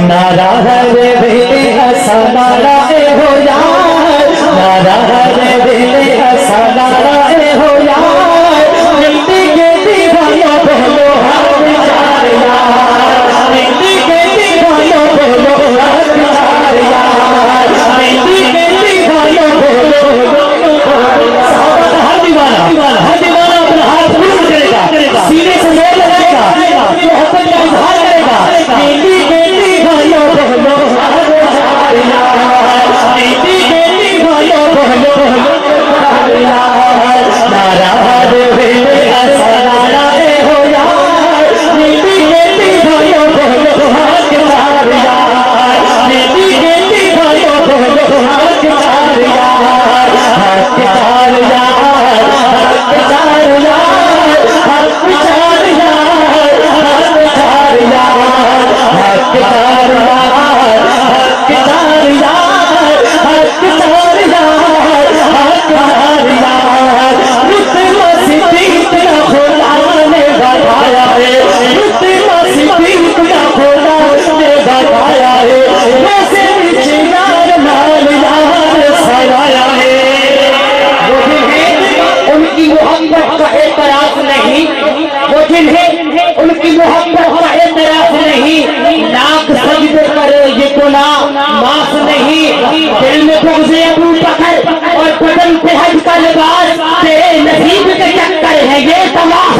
नारा रे बेले हसा नारा हो यार, नारा रे बेले हसा नारा हो यार, मिट्टी के दीवाना बोलो हर चार यार, मिट्टी के दीवाना बोलो हर चार यार, मिट्टी के दीवाना बोलो हर दीवाना अपना हाथ बुलंद करेगा, सीने से मोड़ लगाएगा, मोहब्बत का इजहार करेगा, मिट्टी के उनकी मोहब्बत का एतराफ नहीं, लाख सजदे करे ये गुनाह माफ नहीं, दिल में बुग़्ज़े अबू बकर और बदन पे हज का लिबास, तेरे नसीब के चक्कर है ये तमाश